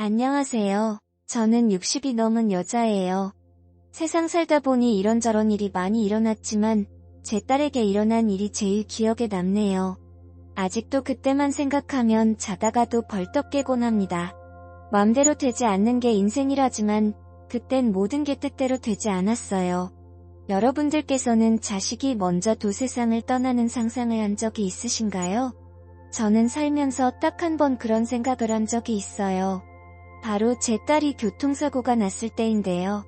안녕하세요. 저는 60이 넘은 여자예요. 세상 살다 보니 이런저런 일이 많이 일어났지만 제 딸에게 일어난 일이 제일 기억에 남네요. 아직도 그때만 생각하면 자다가도 벌떡 깨곤 합니다. 맘대로 되지 않는 게 인생이라지만 그땐 모든 게 뜻대로 되지 않았어요. 여러분들께서는 자식이 먼저 도세상을 떠나는 상상을 한 적이 있으신가요? 저는 살면서 딱 한 번 그런 생각을 한 적이 있어요. 바로 제 딸이 교통사고가 났을 때인데요.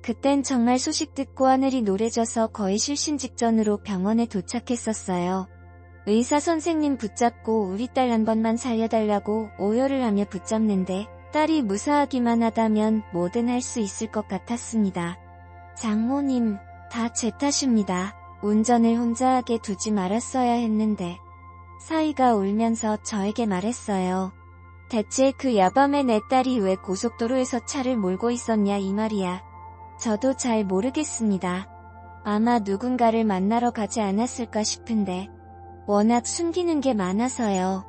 그땐 정말 소식 듣고 하늘이 노래져서 거의 실신 직전으로 병원에 도착했었어요. 의사 선생님 붙잡고 우리 딸 한 번만 살려달라고 오열을 하며 붙잡는데 딸이 무사하기만 하다면 뭐든 할 수 있을 것 같았습니다. 장모님, 다 제 탓입니다. 운전을 혼자 하게 두지 말았어야 했는데. 사위가 울면서 저에게 말했어요. 대체 그 야밤에 내 딸이 왜 고속도로에서 차를 몰고 있었냐 이 말이야. 저도 잘 모르겠습니다. 아마 누군가를 만나러 가지 않았을까 싶은데 워낙 숨기는 게 많아서요.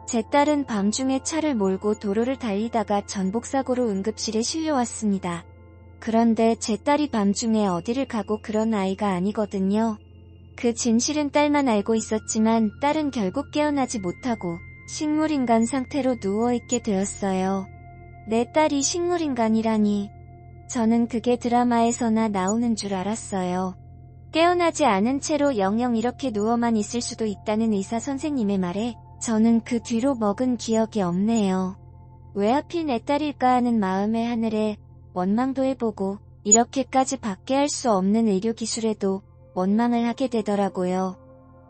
제 딸은 밤중에 차를 몰고 도로를 달리다가 전복사고로 응급실에 실려왔습니다. 그런데 제 딸이 밤중에 어디를 가고 그런 아이가 아니거든요. 그 진실은 딸만 알고 있었지만 딸은 결국 깨어나지 못하고 식물인간 상태로 누워있게 되었어요. 내 딸이 식물인간이라니. 저는 그게 드라마에서나 나오는 줄 알았어요. 깨어나지 않은 채로 영영 이렇게 누워만 있을 수도 있다는 의사 선생님의 말에 저는 그 뒤로 먹은 기억이 없네요. 왜 하필 내 딸일까 하는 마음의 하늘에 원망도 해보고 이렇게까지 받게 할 수 없는 의료기술에도 원망을 하게 되더라고요.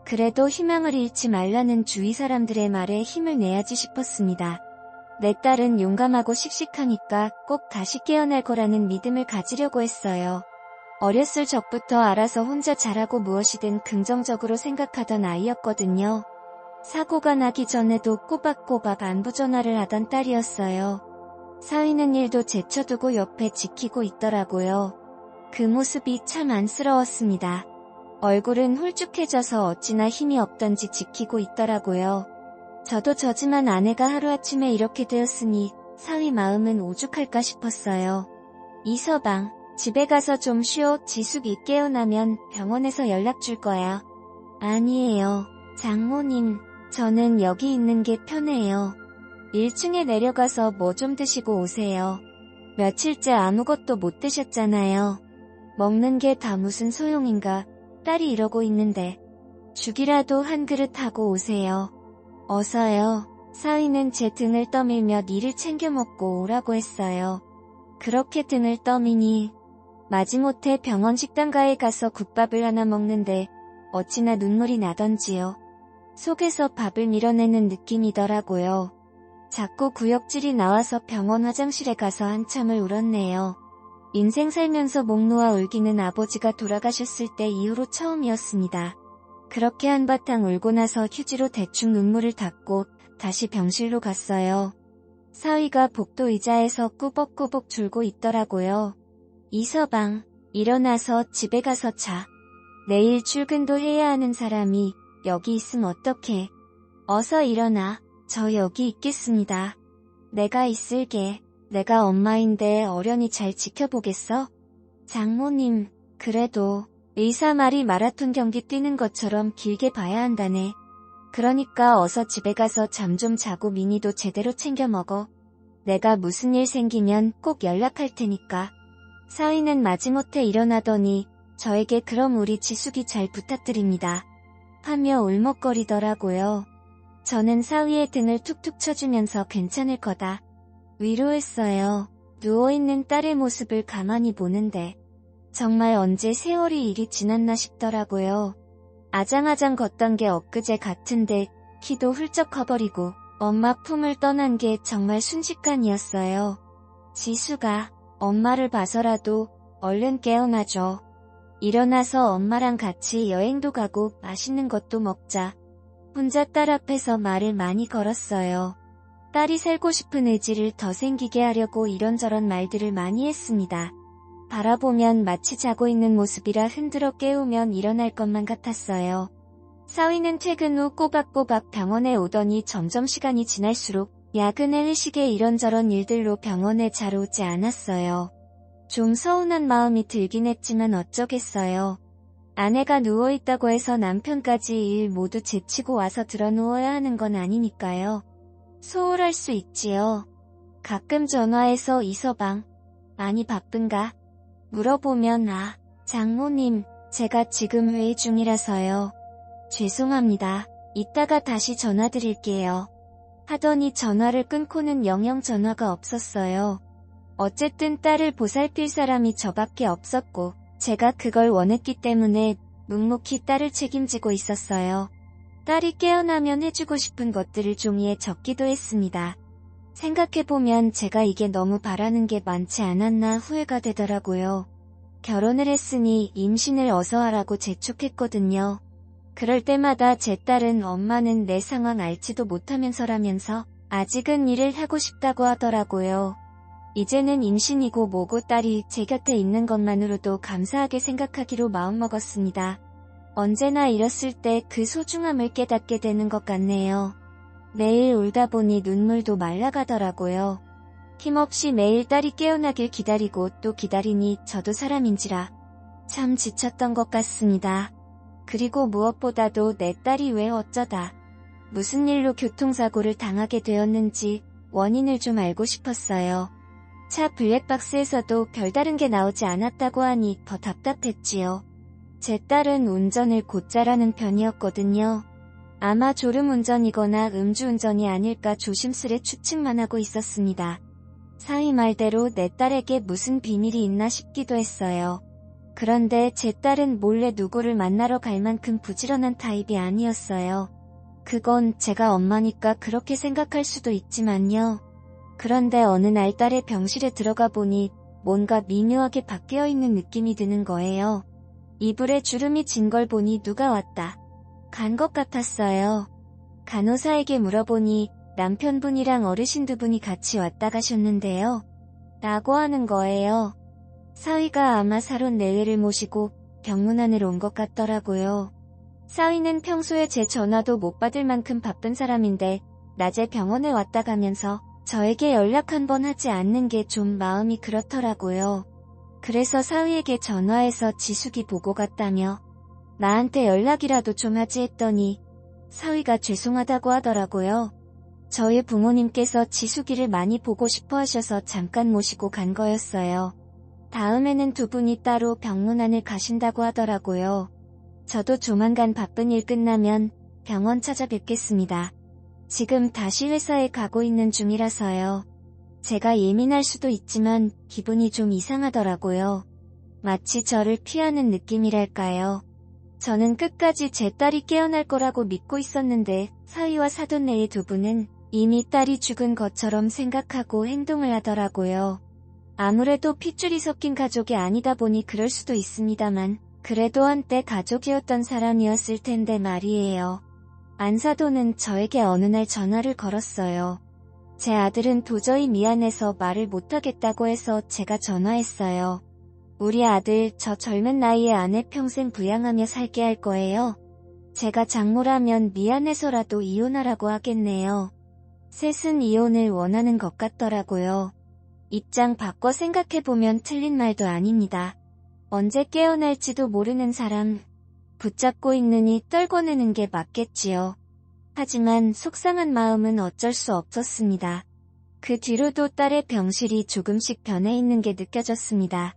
그래도 희망을 잃지 말라는 주위 사람들의 말에 힘을 내야지 싶었습니다. 내 딸은 용감하고 씩씩하니까 꼭 다시 깨어날 거라는 믿음을 가지려고 했어요. 어렸을 적부터 알아서 혼자 잘하고 무엇이든 긍정적으로 생각하던 아이였거든요. 사고가 나기 전에도 꼬박꼬박 안부전화를 하던 딸이었어요. 사위는 일도 제쳐두고 옆에 지키고 있더라고요. 그 모습이 참 안쓰러웠습니다. 얼굴은 홀쭉해져서 어찌나 힘이 없던지 지키고 있더라고요. 저도 저지만 아내가 하루아침에 이렇게 되었으니 사위 마음은 오죽할까 싶었어요. 이서방, 집에 가서 좀 쉬어. 지숙이 깨어나면 병원에서 연락 줄 거야. 아니에요. 장모님, 저는 여기 있는 게 편해요. 1층에 내려가서 뭐 좀 드시고 오세요. 며칠째 아무것도 못 드셨잖아요. 먹는 게 다 무슨 소용인가. 딸이 이러고 있는데 죽이라도 한 그릇 하고 오세요. 어서요. 사위는 제 등을 떠밀며 니를 챙겨 먹고 오라고 했어요. 그렇게 등을 떠미니 마지못해 병원 식당가에 가서 국밥을 하나 먹는데 어찌나 눈물이 나던지요. 속에서 밥을 밀어내는 느낌이더라고요. 자꾸 구역질이 나와서 병원 화장실에 가서 한참을 울었네요. 인생 살면서 목 놓아 울기는 아버지가 돌아가셨을 때 이후로 처음이었습니다. 그렇게 한바탕 울고 나서 휴지로 대충 눈물을 닦고 다시 병실로 갔어요. 사위가 복도 의자에서 꾸벅꾸벅 졸고 있더라고요. 이서방, 일어나서 집에 가서 자. 내일 출근도 해야 하는 사람이 여기 있으면 어떡해. 어서 일어나. 저 여기 있겠습니다. 내가 있을게. 내가 엄마인데 어련히 잘 지켜보겠어? 장모님, 그래도 의사 말이 마라톤 경기 뛰는 것처럼 길게 봐야 한다네. 그러니까 어서 집에 가서 잠 좀 자고 미니도 제대로 챙겨 먹어. 내가 무슨 일 생기면 꼭 연락할 테니까. 사위는 마지못해 일어나더니 저에게 그럼 우리 지숙이 잘 부탁드립니다. 하며 울먹거리더라고요. 저는 사위의 등을 툭툭 쳐주면서 괜찮을 거다. 위로했어요. 누워있는 딸의 모습을 가만히 보는데 정말 언제 세월이 이리 지났나 싶더라고요. 아장아장 걷던 게 엊그제 같은데 키도 훌쩍 커버리고 엄마 품을 떠난 게 정말 순식간이었어요. 지수가 엄마를 봐서라도 얼른 깨어나줘. 일어나서 엄마랑 같이 여행도 가고 맛있는 것도 먹자. 혼자 딸 앞에서 말을 많이 걸었어요. 딸이 살고 싶은 의지를 더 생기게 하려고 이런저런 말들을 많이 했습니다. 바라보면 마치 자고 있는 모습이라 흔들어 깨우면 일어날 것만 같았어요. 사위는 퇴근 후 꼬박꼬박 병원에 오더니 점점 시간이 지날수록 야근에 회식에 이런저런 일들로 병원에 잘 오지 않았어요. 좀 서운한 마음이 들긴 했지만 어쩌겠어요. 아내가 누워있다고 해서 남편까지 일 모두 제치고 와서 들어누워야 하는 건 아니니까요. 소홀할 수 있지요. 가끔 전화해서 이서방, 많이 바쁜가? 물어보면 장모님, 제가 지금 회의 중이라서요. 죄송합니다. 이따가 다시 전화드릴게요. 하더니 전화를 끊고는 영영 전화가 없었어요. 어쨌든 딸을 보살필 사람이 저밖에 없었고 제가 그걸 원했기 때문에 묵묵히 딸을 책임지고 있었어요. 딸이 깨어나면 해주고 싶은 것들을 종이에 적기도 했습니다. 생각해보면 제가 이게 너무 바라는 게 많지 않았나 후회가 되더라고요. 결혼을 했으니 임신을 어서 하라고 재촉했거든요. 그럴 때마다 제 딸은 엄마는 내 상황 알지도 못하면서라면서 아직은 일을 하고 싶다고 하더라고요. 이제는 임신이고 뭐고 딸이 제 곁에 있는 것만으로도 감사하게 생각하기로 마음먹었습니다. 언제나 잃었을 때 그 소중함을 깨닫게 되는 것 같네요. 매일 울다 보니 눈물도 말라가더라고요. 힘없이 매일 딸이 깨어나길 기다리고 또 기다리니 저도 사람인지라 참 지쳤던 것 같습니다. 그리고 무엇보다도 내 딸이 왜 어쩌다 무슨 일로 교통사고를 당하게 되었는지 원인을 좀 알고 싶었어요. 차 블랙박스에서도 별다른 게 나오지 않았다고 하니 더 답답했지요. 제 딸은 운전을 곧 잘하는 편이었거든요. 아마 졸음운전이거나 음주운전이 아닐까 조심스레 추측만 하고 있었습니다. 사위 말대로 내 딸에게 무슨 비밀이 있나 싶기도 했어요. 그런데 제 딸은 몰래 누구를 만나러 갈 만큼 부지런한 타입이 아니었어요. 그건 제가 엄마니까 그렇게 생각할 수도 있지만요. 그런데 어느 날 딸의 병실에 들어가 보니 뭔가 미묘하게 바뀌어 있는 느낌이 드는 거예요. 이불에 주름이 진 걸 보니 누가 왔다 간 것 같았어요. 간호사에게 물어보니 남편분이랑 어르신 두 분이 같이 왔다 가셨는데요. 라고 하는 거예요. 사위가 아마 사돈 내외를 모시고 병문안으로 온 것 같더라고요. 사위는 평소에 제 전화도 못 받을 만큼 바쁜 사람인데 낮에 병원에 왔다 가면서 저에게 연락 한 번 하지 않는 게 좀 마음이 그렇더라고요. 그래서 사위에게 전화해서 지숙이 보고 갔다며 나한테 연락이라도 좀 하지 했더니 사위가 죄송하다고 하더라고요. 저희 부모님께서 지숙이를 많이 보고 싶어 하셔서 잠깐 모시고 간 거였어요. 다음에는 두 분이 따로 병문안을 가신다고 하더라고요. 저도 조만간 바쁜 일 끝나면 병원 찾아뵙겠습니다. 지금 다시 회사에 가고 있는 중이라서요. 제가 예민할 수도 있지만 기분이 좀 이상하더라고요. 마치 저를 피하는 느낌이랄까요. 저는 끝까지 제 딸이 깨어날 거라고 믿고 있었는데 사위와 사돈네의 두 분은 이미 딸이 죽은 것처럼 생각하고 행동을 하더라고요. 아무래도 핏줄이 섞인 가족이 아니다 보니 그럴 수도 있습니다만 그래도 한때 가족이었던 사람이었을 텐데 말이에요. 안사돈은 저에게 어느 날 전화를 걸었어요. 제 아들은 도저히 미안해서 말을 못하겠다고 해서 제가 전화했어요. 우리 아들 저 젊은 나이에 아내 평생 부양하며 살게 할 거예요. 제가 장모라면 미안해서라도 이혼하라고 하겠네요. 셋은 이혼을 원하는 것 같더라고요. 입장 바꿔 생각해보면 틀린 말도 아닙니다. 언제 깨어날지도 모르는 사람 붙잡고 있느니 떨궈내는 게 맞겠지요. 하지만 속상한 마음은 어쩔 수 없었습니다. 그 뒤로도 딸의 병실이 조금씩 변해 있는 게 느껴졌습니다.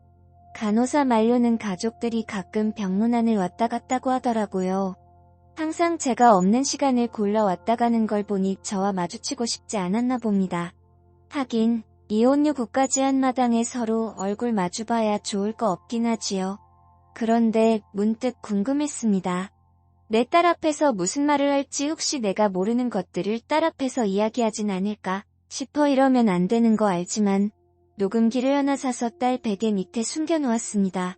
간호사 말로는 가족들이 가끔 병문안을 왔다 갔다고 하더라고요. 항상 제가 없는 시간을 골라 왔다 가는 걸 보니 저와 마주치고 싶지 않았나 봅니다. 하긴 이혼 요구까지 한 마당에 서로 얼굴 마주봐야 좋을 거 없긴 하지요. 그런데 문득 궁금했습니다. 내 딸 앞에서 무슨 말을 할지 혹시 내가 모르는 것들을 딸 앞에서 이야기하진 않을까 싶어. 이러면 안 되는 거 알지만 녹음기를 하나 사서 딸 베개 밑에 숨겨놓았습니다.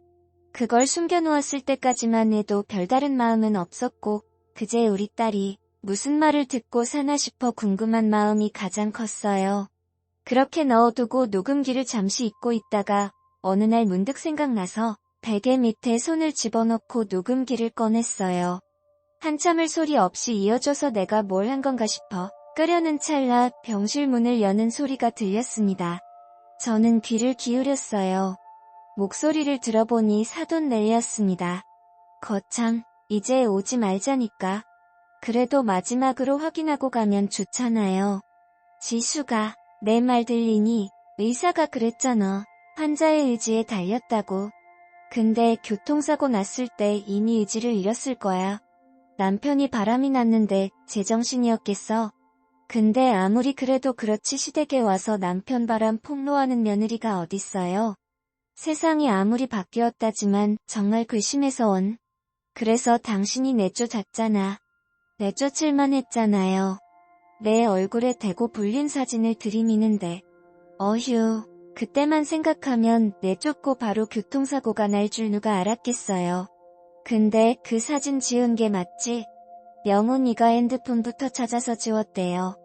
그걸 숨겨놓았을 때까지만 해도 별다른 마음은 없었고 그제 우리 딸이 무슨 말을 듣고 사나 싶어 궁금한 마음이 가장 컸어요. 그렇게 넣어두고 녹음기를 잠시 잊고 있다가 어느 날 문득 생각나서 베개 밑에 손을 집어넣고 녹음기를 꺼냈어요. 한참을 소리 없이 이어져서 내가 뭘 한 건가 싶어 끄려는 찰나 병실 문을 여는 소리가 들렸습니다. 저는 귀를 기울였어요. 목소리를 들어보니 사돈 넬리였습니다. 거참, 이제 오지 말자니까. 그래도 마지막으로 확인하고 가면 좋잖아요. 지수가, 내 말 들리니? 의사가 그랬잖아. 환자의 의지에 달렸다고. 근데 교통사고 났을 때 이미 의지를 잃었을 거야. 남편이 바람이 났는데 제정신이었겠어. 근데 아무리 그래도 그렇지 시댁에 와서 남편 바람 폭로하는 며느리가 어딨어요. 세상이 아무리 바뀌었다지만 정말 괘씸해서 온. 그래서 당신이 내쫓았잖아. 내쫓을만 했잖아요. 내 얼굴에 대고 불린 사진을 들이미는데. 어휴, 그때만 생각하면 내쫓고 바로 교통사고가 날 줄 누가 알았겠어요. 근데 그 사진 지운 게 맞지? 영훈이가 핸드폰부터 찾아서 지웠대요.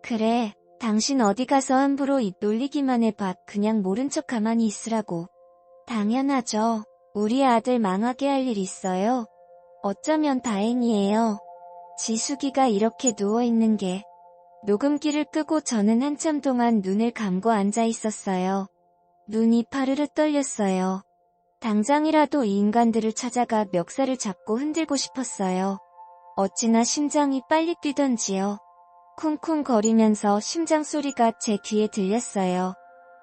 그래, 당신 어디 가서 함부로 입 놀리기만 해봐. 그냥 모른 척 가만히 있으라고. 당연하죠. 우리 아들 망하게 할 일 있어요? 어쩌면 다행이에요. 지숙이가 이렇게 누워있는 게. 녹음기를 끄고 저는 한참 동안 눈을 감고 앉아 있었어요. 눈이 파르르 떨렸어요. 당장이라도 이 인간들을 찾아가 멱살을 잡고 흔들고 싶었어요. 어찌나 심장이 빨리 뛰던지요. 쿵쿵거리면서 심장 소리가 제 귀에 들렸어요.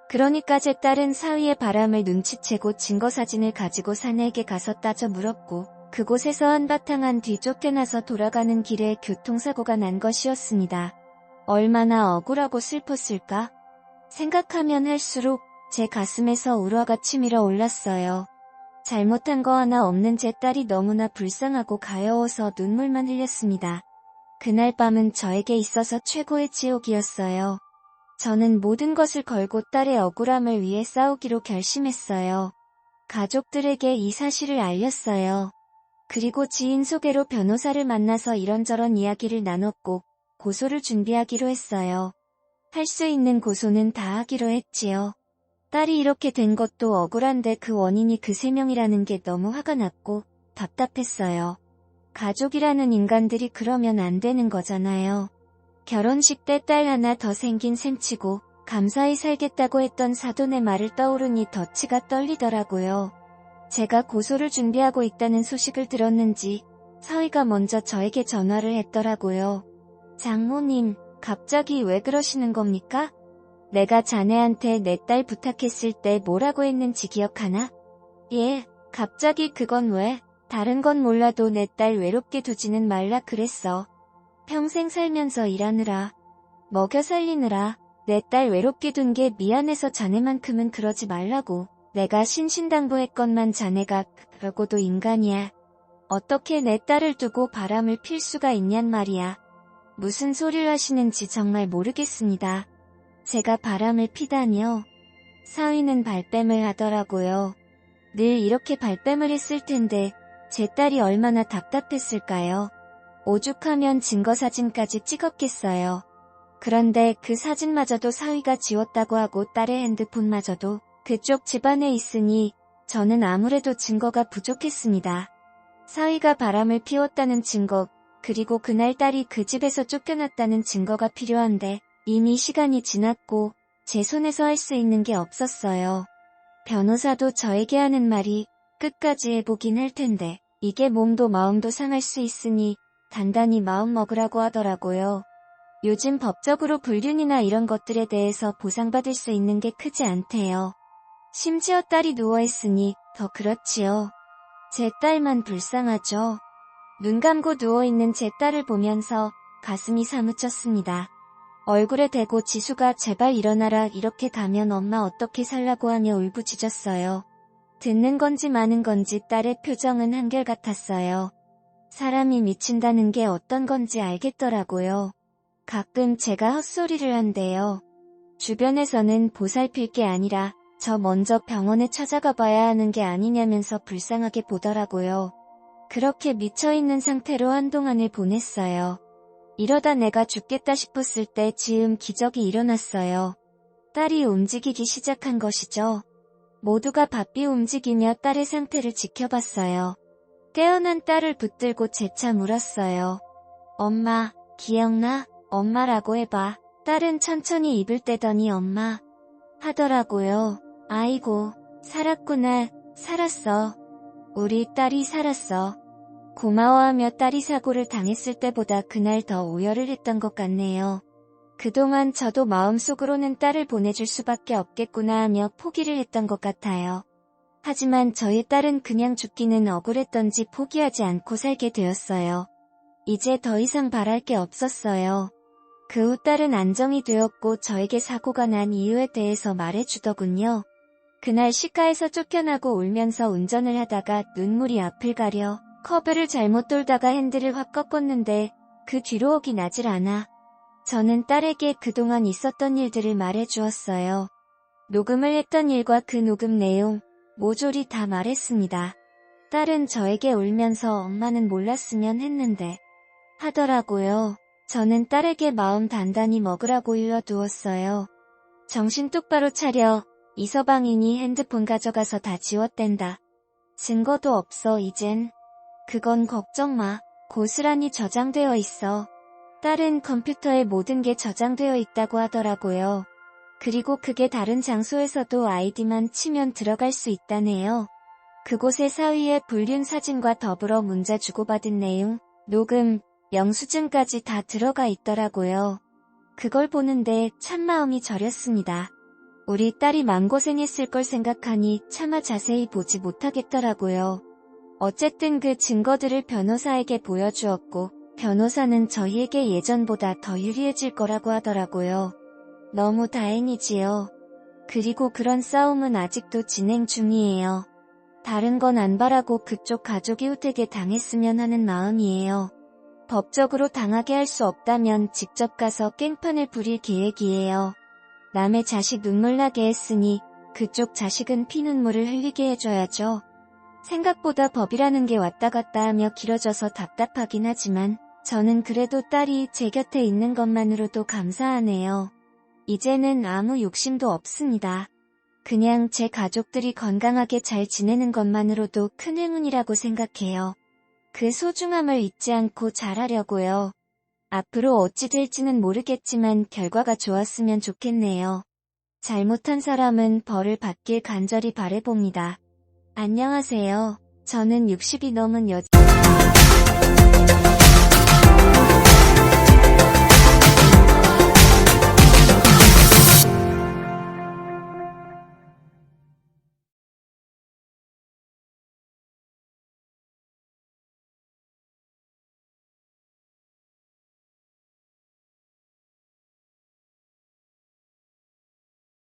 그러니까 제 딸은 사위의 바람을 눈치채고 증거사진을 가지고 사내에게 가서 따져 물었고 그곳에서 한바탕 한 뒤 쫓겨나서 돌아가는 길에 교통사고가 난 것이었습니다. 얼마나 억울하고 슬펐을까? 생각하면 할수록 제 가슴에서 울화가 치밀어 올랐어요. 잘못한 거 하나 없는 제 딸이 너무나 불쌍하고 가여워서 눈물만 흘렸습니다. 그날 밤은 저에게 있어서 최고의 지옥이었어요. 저는 모든 것을 걸고 딸의 억울함을 위해 싸우기로 결심했어요. 가족들에게 이 사실을 알렸어요. 그리고 지인 소개로 변호사를 만나서 이런저런 이야기를 나눴고 고소를 준비하기로 했어요. 할 수 있는 고소는 다 하기로 했지요. 딸이 이렇게 된 것도 억울한데 그 원인이 그 3명이라는 게 너무 화가 났고 답답했어요. 가족이라는 인간들이 그러면 안 되는 거잖아요. 결혼식 때 딸 하나 더 생긴 셈치고 감사히 살겠다고 했던 사돈의 말을 떠오르니 덫이가 떨리더라고요. 제가 고소를 준비하고 있다는 소식을 들었는지 사위가 먼저 저에게 전화를 했더라고요. 장모님, 갑자기 왜 그러시는 겁니까? 내가 자네한테 내 딸 부탁했을 때 뭐라고 했는지 기억하나? 예, 갑자기 그건 왜? 다른 건 몰라도 내 딸 외롭게 두지는 말라 그랬어. 평생 살면서 일하느라, 먹여 살리느라 내 딸 외롭게 둔 게 미안해서 자네만큼은 그러지 말라고. 내가 신신당부했건만 자네가 그러고도 인간이야. 어떻게 내 딸을 두고 바람을 필 수가 있냔 말이야. 무슨 소리를 하시는지 정말 모르겠습니다. 제가 바람을 피다니요. 사위는 발뺌을 하더라고요. 늘 이렇게 발뺌을 했을 텐데 제 딸이 얼마나 답답했을까요? 오죽하면 증거사진까지 찍었겠어요. 그런데 그 사진마저도 사위가 지웠다고 하고 딸의 핸드폰마저도 그쪽 집안에 있으니 저는 아무래도 증거가 부족했습니다. 사위가 바람을 피웠다는 증거, 그리고 그날 딸이 그 집에서 쫓겨났다는 증거가 필요한데 이미 시간이 지났고 제 손에서 할 수 있는 게 없었어요. 변호사도 저에게 하는 말이 끝까지 해보긴 할 텐데 이게 몸도 마음도 상할 수 있으니 단단히 마음 먹으라고 하더라고요. 요즘 법적으로 불륜이나 이런 것들에 대해서 보상받을 수 있는 게 크지 않대요. 심지어 딸이 누워있으니 더 그렇지요. 제 딸만 불쌍하죠. 눈 감고 누워있는 제 딸을 보면서 가슴이 사무쳤습니다. 얼굴에 대고 지수가 제발 일어나라 이렇게 가면 엄마 어떻게 살라고 하며 울부짖었어요. 듣는 건지 마는 건지 딸의 표정은 한결같았어요. 사람이 미친다는 게 어떤 건지 알겠더라고요. 가끔 제가 헛소리를 한대요. 주변에서는 보살필 게 아니라 저 먼저 병원에 찾아가 봐야 하는 게 아니냐면서 불쌍하게 보더라고요. 그렇게 미쳐있는 상태로 한동안을 보냈어요. 이러다 내가 죽겠다 싶었을 때 지음 기적이 일어났어요. 딸이 움직이기 시작한 것이죠. 모두가 바삐 움직이며 딸의 상태를 지켜봤어요. 깨어난 딸을 붙들고 재차 물었어요. 엄마, 기억나? 엄마라고 해봐. 딸은 천천히 입을 떼더니 엄마 하더라고요. 아이고, 살았구나. 살았어. 우리 딸이 살았어. 고마워하며 딸이 사고를 당했을 때보다 그날 더 오열을 했던 것 같네요. 그동안 저도 마음속으로는 딸을 보내줄 수밖에 없겠구나 하며 포기를 했던 것 같아요. 하지만 저희 딸은 그냥 죽기는 억울했던지 포기하지 않고 살게 되었어요. 이제 더 이상 바랄 게 없었어요. 그 후 딸은 안정이 되었고 저에게 사고가 난 이유에 대해서 말해주더군요. 그날 시가에서 쫓겨나고 울면서 운전을 하다가 눈물이 앞을 가려 커브를 잘못 돌다가 핸들을 확 꺾었는데 그 뒤로 억이 나질 않아. 저는 딸에게 그동안 있었던 일들을 말해주었어요. 녹음을 했던 일과 그 녹음 내용, 모조리 다 말했습니다. 딸은 저에게 울면서 엄마는 몰랐으면 했는데 하더라고요. 저는 딸에게 마음 단단히 먹으라고 일러두었어요. 정신 똑바로 차려. 이서방이니 핸드폰 가져가서 다 지웠댄다. 증거도 없어 이젠. 그건 걱정 마. 고스란히 저장되어 있어. 딸은 컴퓨터에 모든 게 저장되어 있다고 하더라고요. 그리고 그게 다른 장소에서도 아이디만 치면 들어갈 수 있다네요. 그곳에 사위의 불륜 사진과 더불어 문자 주고받은 내용, 녹음, 영수증까지 다 들어가 있더라고요. 그걸 보는데 참 마음이 저렸습니다. 우리 딸이 마음고생했을 걸 생각하니 차마 자세히 보지 못하겠더라고요. 어쨌든 그 증거들을 변호사에게 보여주었고 변호사는 저희에게 예전보다 더 유리해질 거라고 하더라고요. 너무 다행이지요. 그리고 그런 싸움은 아직도 진행 중이에요. 다른 건 안 바라고 그쪽 가족이 후퇴게 당했으면 하는 마음이에요. 법적으로 당하게 할 수 없다면 직접 가서 깽판을 부릴 계획이에요. 남의 자식 눈물 나게 했으니 그쪽 자식은 피눈물을 흘리게 해줘야죠. 생각보다 법이라는 게 왔다 갔다 하며 길어져서 답답하긴 하지만 저는 그래도 딸이 제 곁에 있는 것만으로도 감사하네요. 이제는 아무 욕심도 없습니다. 그냥 제 가족들이 건강하게 잘 지내는 것만으로도 큰 행운이라고 생각해요. 그 소중함을 잊지 않고 잘하려고요. 앞으로 어찌 될지는 모르겠지만 결과가 좋았으면 좋겠네요. 잘못한 사람은 벌을 받길 간절히 바라봅니다. 안녕하세요. 저는 60이 넘은 여자